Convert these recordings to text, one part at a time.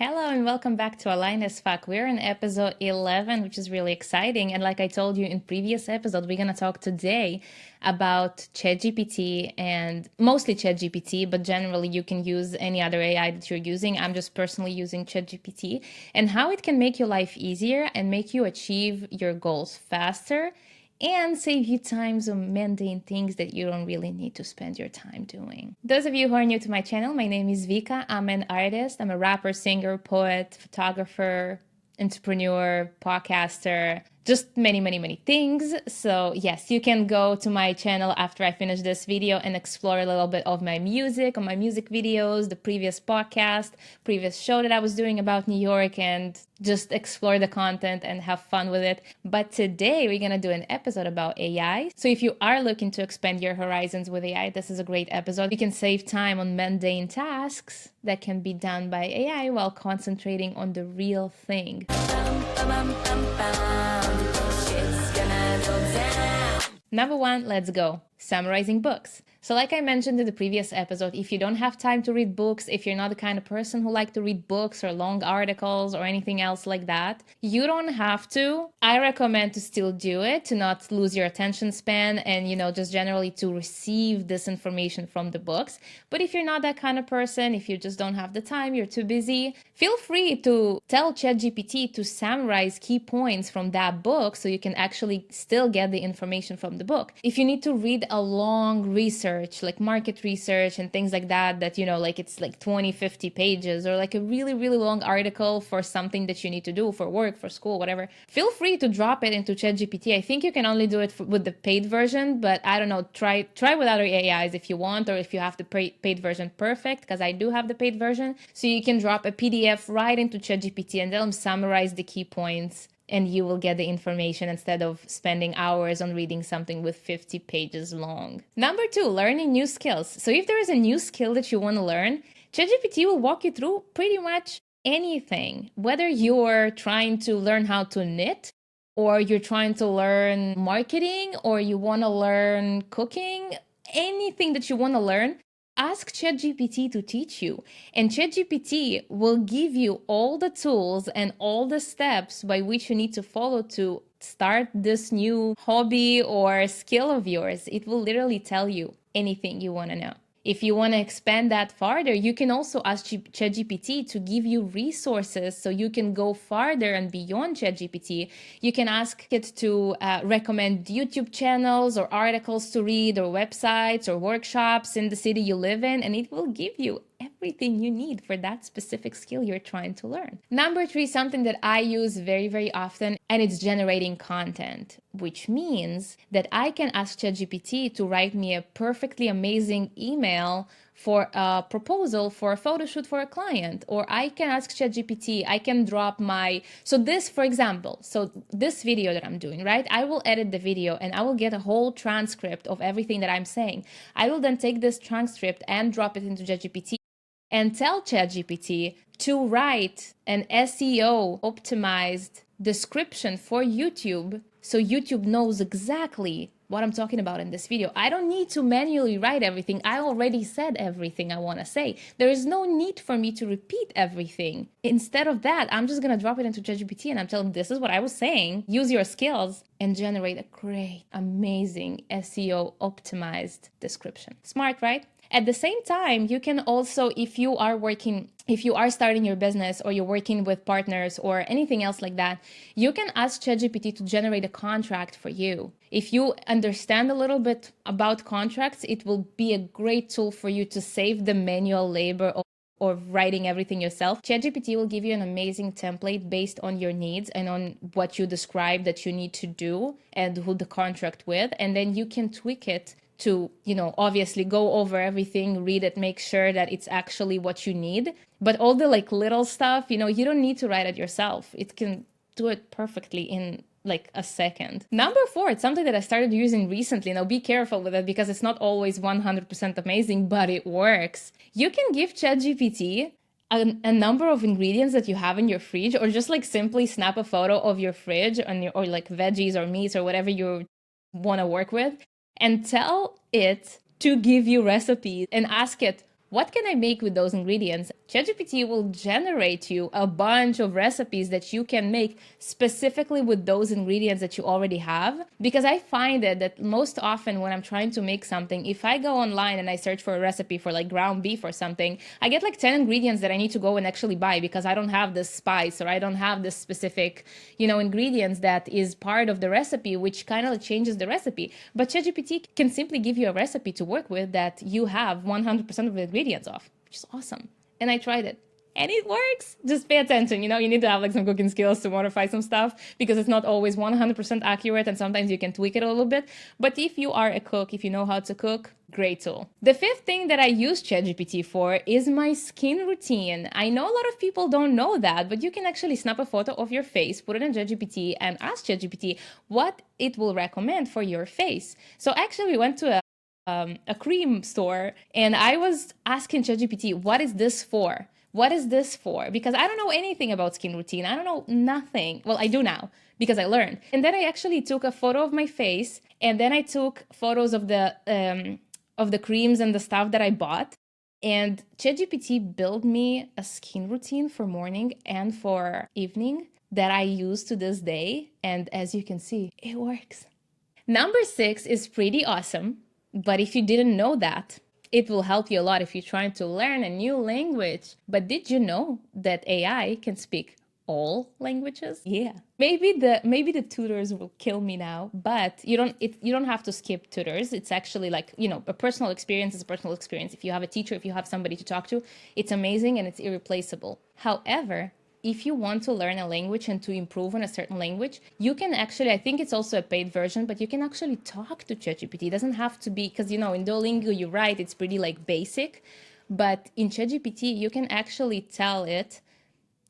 Hello and welcome back to Align as Fuck. We're in episode 11, which is really exciting. And like I told you in previous episode, we're going to talk today about ChatGPT and mostly ChatGPT, but generally you can use any other AI that you're using. I'm just personally using ChatGPT and how it can make your life easier and make you achieve your goals faster and save you time on mundane things that you don't really need to spend your time doing. Those of you who are new to my channel, my name is Vika. I'm an artist. I'm a rapper, singer, poet, photographer, entrepreneur, podcaster, just many things. So yes, you can go to my channel after I finish this video and explore a little bit of my music, on my music videos, the previous podcast, previous show that I was doing about New York, and just explore the content and have fun with it. But today we're gonna do an episode about AI. So if you are looking to expand your horizons with AI, this is a great episode. You can save time on mundane tasks that can be done by AI while concentrating on the real thing. Number one, let's go. Summarizing books. So like I mentioned in the previous episode, if you don't have time to read books, if you're not the kind of person who like to read books or long articles or anything else like that, you don't have to. I recommend to still do it, to not lose your attention span and, just generally to receive this information from the books. But if you're not that kind of person, if you just don't have the time, you're too busy, feel free to tell ChatGPT to summarize key points from that book so you can actually still get the information from the book. If you need to read a long research, like market research and things like that, it's like 20, 50 pages, or like a really long article for something that you need to do for work, for school, whatever, feel free to drop it into ChatGPT. I think you can only do it with the paid version, but I don't know, try with other AIs if you want, or if you have the paid version, perfect, because I do have the paid version. So you can drop a PDF right into ChatGPT and tell them summarize the key points, and you will get the information instead of spending hours on reading something with 50 pages long. Number two, learning new skills. So if there is a new skill that you want to learn, ChatGPT will walk you through pretty much anything. Whether you're trying to learn how to knit, or you're trying to learn marketing, or you want to learn cooking, anything that you want to learn, ask ChatGPT to teach you, and ChatGPT will give you all the tools and all the steps by which you need to follow to start this new hobby or skill of yours. It will literally tell you anything you want to know. If you want to expand that farther, you can also ask ChatGPT to give you resources so you can go farther and beyond ChatGPT. You can ask it to recommend YouTube channels or articles to read, or websites or workshops in the city you live in, and it will give you everything you need for that specific skill you're trying to learn. Number three, something that I use very often, and it's generating content, which means that I can ask ChatGPT to write me a perfectly amazing email for a proposal for a photo shoot for a client. Or I can ask ChatGPT, I can drop for example, this video that I'm doing, right? I will edit the video and I will get a whole transcript of everything that I'm saying. I will then take this transcript and drop it into ChatGPT and tell ChatGPT to write an SEO optimized description for YouTube, so YouTube knows exactly what I'm talking about in this video. I don't need to manually write everything. I already said everything I want to say. There is no need for me to repeat everything. Instead of that, I'm just going to drop it into ChatGPT and I'm telling this is what I was saying. Use your skills and generate a great, amazing SEO optimized description. Smart, right? At the same time, you can also, if you are starting your business, or you're working with partners or anything else like that, you can ask ChatGPT to generate a contract for you. If you understand a little bit about contracts, it will be a great tool for you to save the manual labor or writing everything yourself. ChatGPT will give you an amazing template based on your needs and on what you describe that you need to do and who the contract with, and then you can tweak it to, obviously go over everything, read it, make sure that it's actually what you need. But all the little stuff, you don't need to write it yourself. It can do it perfectly in a second. Number four, it's something that I started using recently. Now be careful with it because it's not always 100% amazing, but it works. You can give ChatGPT a number of ingredients that you have in your fridge, or just simply snap a photo of your fridge or veggies or meats or whatever you want to work with, and tell it to give you recipes and ask it, what can I make with those ingredients? ChatGPT will generate you a bunch of recipes that you can make specifically with those ingredients that you already have. Because I find it that most often when I'm trying to make something, if I go online and I search for a recipe for like ground beef or something, I get like 10 ingredients that I need to go and actually buy because I don't have this spice or I don't have this specific, ingredients that is part of the recipe, which kind of changes the recipe. But ChatGPT can simply give you a recipe to work with that you have 100% of the ingredients of, which is awesome. And I tried it. And it works. Just pay attention. You need to have like some cooking skills to modify some stuff because it's not always 100% accurate and sometimes you can tweak it a little bit. But if you are a cook, if you know how to cook, great tool. The fifth thing that I use ChatGPT for is my skin routine. I know a lot of people don't know that, but you can actually snap a photo of your face, put it in ChatGPT and ask ChatGPT what it will recommend for your face. So actually we went to a cream store and I was asking ChatGPT, what is this for? What is this for? Because I don't know anything about skin routine. I don't know nothing. Well, I do now because I learned. And then I actually took a photo of my face and then I took photos of the creams and the stuff that I bought. And ChatGPT built me a skin routine for morning and for evening that I use to this day. And as you can see, it works. Number 6 is pretty awesome. But if you didn't know that, it will help you a lot if you're trying to learn a new language. But did you know that AI can speak all languages? Yeah. Maybe the tutors will kill me now, but you don't have to skip tutors. It's actually like, a personal experience is a personal experience. If you have a teacher, if you have somebody to talk to, it's amazing and it's irreplaceable. However, if you want to learn a language and to improve on a certain language, you can actually, I think it's also a paid version, but you can actually talk to ChatGPT. It doesn't have to be, because, in Duolingo, you're right, it's pretty like basic. But in ChatGPT, you can actually tell it,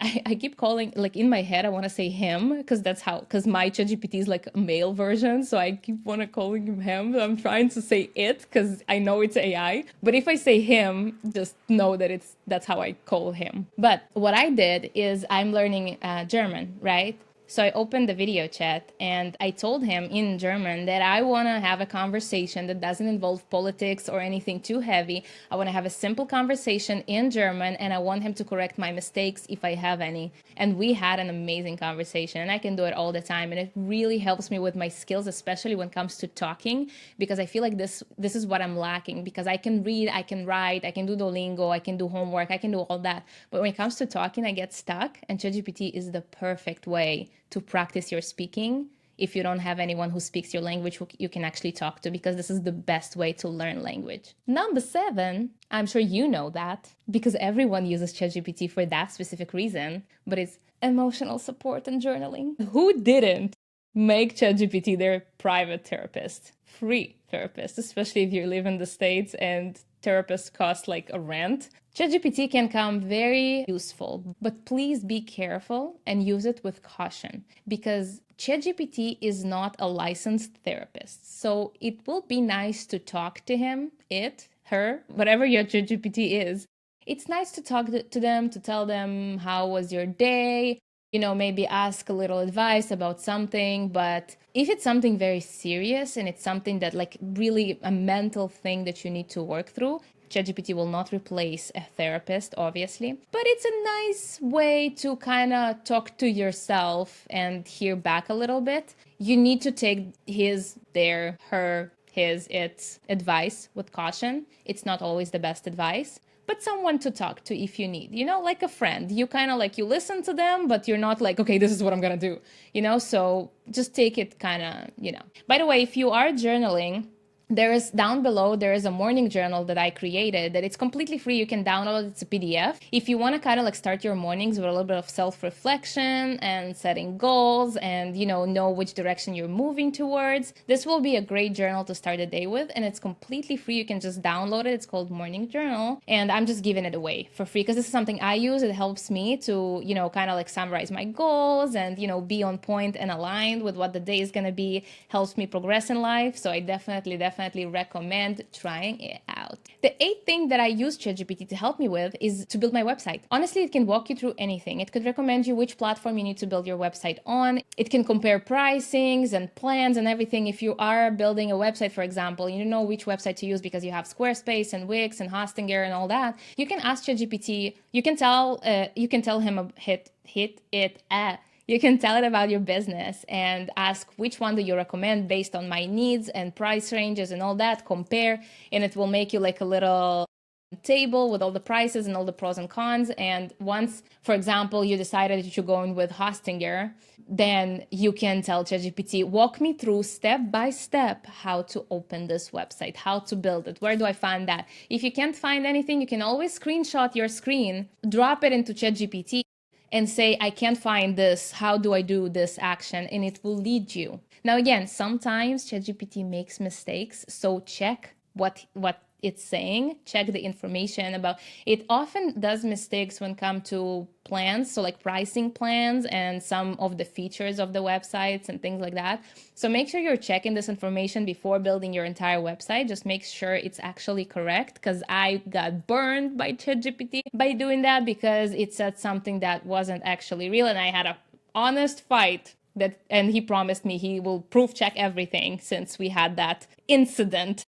I keep calling, like in my head, I want to say him because because my ChatGPT is like a male version. So I keep calling him him. But I'm trying to say it because I know it's AI. But if I say him, just know that that's how I call him. But what I did is I'm learning German, right? So I opened the video chat and I told him in German that I want to have a conversation that doesn't involve politics or anything too heavy. I want to have a simple conversation in German and I want him to correct my mistakes if I have any. And we had an amazing conversation and I can do it all the time. And it really helps me with my skills, especially when it comes to talking, because I feel like this is what I'm lacking because I can read, I can write, I can do Duolingo, I can do homework, I can do all that. But when it comes to talking, I get stuck and ChatGPT is the perfect way to practice your speaking if you don't have anyone who speaks your language who you can actually talk to, because this is the best way to learn language. Number 7, I'm sure you know that because everyone uses ChatGPT for that specific reason, but it's emotional support and journaling. Who didn't make ChatGPT their private therapist, free therapist, especially if you live in the States and therapists cost like a rent? ChatGPT can come very useful, but please be careful and use it with caution because ChatGPT is not a licensed therapist. So it will be nice to talk to him, it, her, whatever your ChatGPT is. It's nice to talk to them, to tell them how was your day, maybe ask a little advice about something. But if it's something very serious and it's something that like really a mental thing that you need to work through, ChatGPT will not replace a therapist, obviously, but it's a nice way to kind of talk to yourself and hear back a little bit. You need to take his, their, her, his, its advice with caution. It's not always the best advice, but someone to talk to if you need, like a friend. You kind of like, you listen to them, but you're not like, okay, this is what I'm going to do, so just take it kind of, By the way, if you are journaling, down below, there is a morning journal that I created that it's completely free. You can download it. It's a PDF. If you want to kind of like start your mornings with a little bit of self-reflection and setting goals and, know which direction you're moving towards, this will be a great journal to start the day with. And it's completely free. You can just download it. It's called Morning Journal. And I'm just giving it away for free because this is something I use. It helps me to, kind of like summarize my goals and, be on point and aligned with what the day is going to be. Helps me progress in life. So I definitely definitely recommend trying it out. The eighth thing that I use ChatGPT to help me with is to build my website. Honestly, it can walk you through anything. It could recommend you which platform you need to build your website on. It can compare pricings and plans and everything. If you are building a website, for example, you don't know which website to use because you have Squarespace and Wix and Hostinger and all that, you can ask ChatGPT. You can tell him you can tell it about your business and ask which one do you recommend based on my needs and price ranges and all that, compare, and it will make you like a little table with all the prices and all the pros and cons. And once, for example, you decided that you're going with Hostinger, then you can tell ChatGPT, walk me through step by step how to open this website, how to build it. Where do I find that? If you can't find anything, you can always screenshot your screen, drop it into ChatGPT, and say, I can't find this. How do I do this action? And it will lead you. Now, again, sometimes ChatGPT makes mistakes. So check what it's saying, check the information about it. Often does mistakes when it comes to plans, so like pricing plans and some of the features of the websites and things like that. So make sure you're checking this information before building your entire website. Just make sure it's actually correct, because I got burned by ChatGPT by doing that, because it said something that wasn't actually real, and I had a honest fight and he promised me he will proof check everything since we had that incident.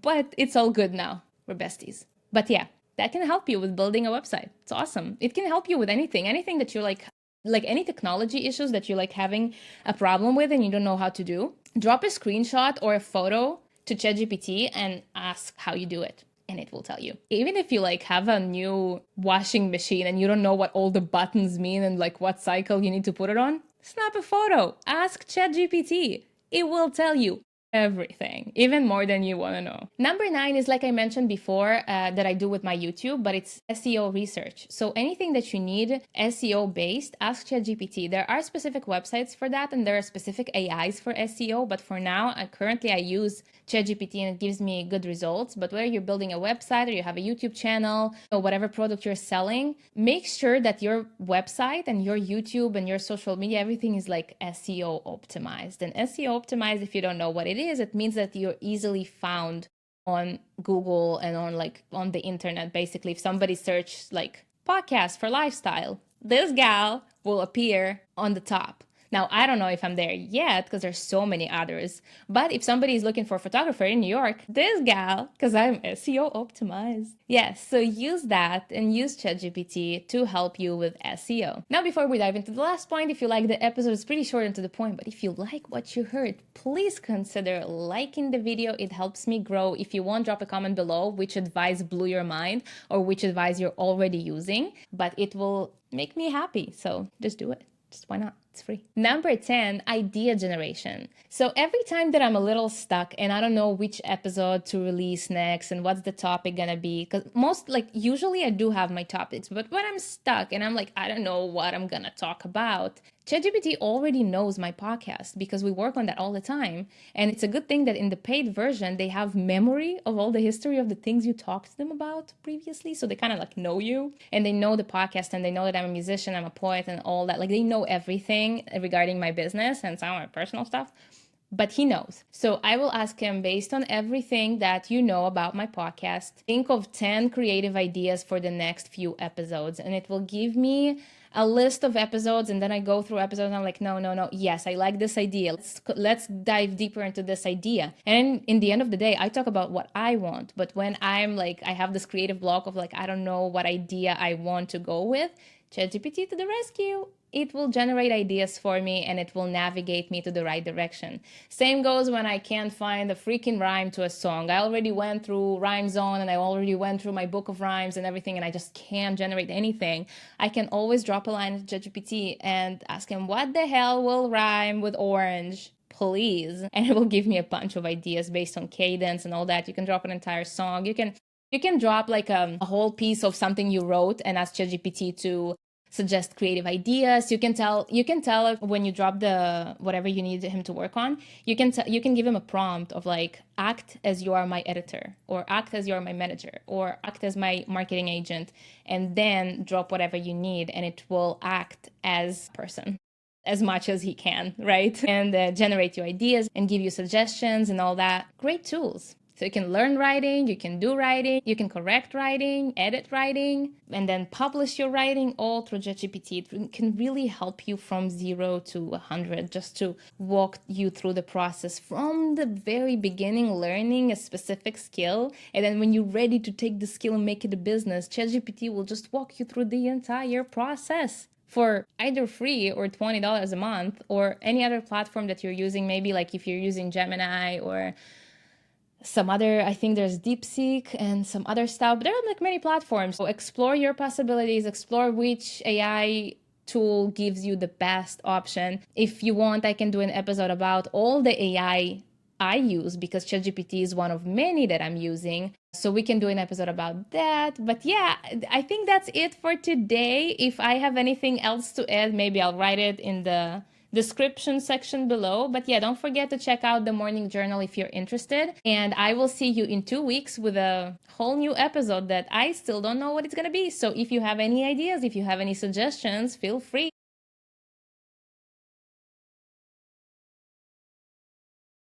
But it's all good now. We're besties. But yeah, that can help you with building a website. It's awesome. It can help you with anything that you're like any technology issues that you're like having a problem with and you don't know how to do. Drop a screenshot or a photo to ChatGPT and ask how you do it, and it will tell you. Even if you like have a new washing machine and you don't know what all the buttons mean and like what cycle you need to put it on, snap a photo, ask ChatGPT. It will tell you everything, even more than you want to know. Number 9 is, like I mentioned before, that I do with my YouTube, but it's SEO research. So anything that you need SEO based, ask ChatGPT. There are specific websites for that, and there are specific AIs for SEO, but for now, currently I use ChatGPT and it gives me good results. But whether you're building a website or you have a YouTube channel or whatever product you're selling, make sure that your website and your YouTube and your social media, everything is like SEO optimized. And SEO optimized, if you don't know what it is, it means that you're easily found on Google and on the internet. Basically, if somebody searches like podcast for lifestyle, this gal will appear on the top. Now, I don't know if I'm there yet because there's so many others. But if somebody is looking for a photographer in New York, this gal, because I'm SEO optimized. Yes, so use that and use ChatGPT to help you with SEO. Now, before we dive into the last point, if you like the episode, it's pretty short and to the point, but if you like what you heard, please consider liking the video. It helps me grow. If you want, drop a comment below which advice blew your mind or which advice you're already using, but it will make me happy. So just do it. Just why not? It's free. Number 10, idea generation. So every time that I'm a little stuck and I don't know which episode to release next and what's the topic gonna be, because usually I do have my topics, but when I'm stuck and I'm like, I don't know what I'm gonna talk about, ChatGPT already knows my podcast because we work on that all the time. And it's a good thing that in the paid version, they have memory of all the history of the things you talked to them about previously. So they kind of like know you and they know the podcast and they know that I'm a musician, I'm a poet and all that. Like they know everything regarding my business and some of my personal stuff. But he knows. So I will ask him, based on everything that you know about my podcast, think of 10 creative ideas for the next few episodes. And it will give me a list of episodes, and then I go through episodes and I'm like, no, yes, I like this idea. Let's dive deeper into this idea. And in the end of the day, I talk about what I want. But when I'm like, I have this creative block of like, I don't know what idea I want to go with, ChatGPT to the rescue. It will generate ideas for me and it will navigate me to the right direction. Same goes when I can't find a freaking rhyme to a song. I already went through Rhyme Zone and I already went through my book of rhymes and everything, and I just can't generate anything. I can always drop a line to ChatGPT and ask him, what the hell will rhyme with orange? Please. And it will give me a bunch of ideas based on cadence and all that. You can drop an entire song. You can drop like a whole piece of something you wrote and ask ChatGPT to suggest creative ideas. You can tell when you drop the whatever you need him to work on. You can give him a prompt of like, act as you are my editor, or act as you are my manager, or act as my marketing agent, and then drop whatever you need, and it will act as a person as much as he can, right? And generate your ideas and give you suggestions and all that. Great tools. So you can learn writing, you can do writing, you can correct writing, edit writing, and then publish your writing all through ChatGPT. It can really help you from 0 to 100, just to walk you through the process from the very beginning, learning a specific skill. And then when you're ready to take the skill and make it a business, ChatGPT will just walk you through the entire process for either free or $20 a month, or any other platform that you're using. Maybe like if you're using Gemini or some other, I think there's DeepSeek and some other stuff, but there are like many platforms. So explore your possibilities, explore which AI tool gives you the best option. If you want, I can do an episode about all the AI I use, because ChatGPT is one of many that I'm using. So we can do an episode about that. But yeah, I think that's it for today. If I have anything else to add, maybe I'll write it in the description section below. But yeah, don't forget to check out the morning journal if you're interested. And I will see you in 2 weeks with a whole new episode that I still don't know what it's going to be. So if you have any ideas, if you have any suggestions, feel free.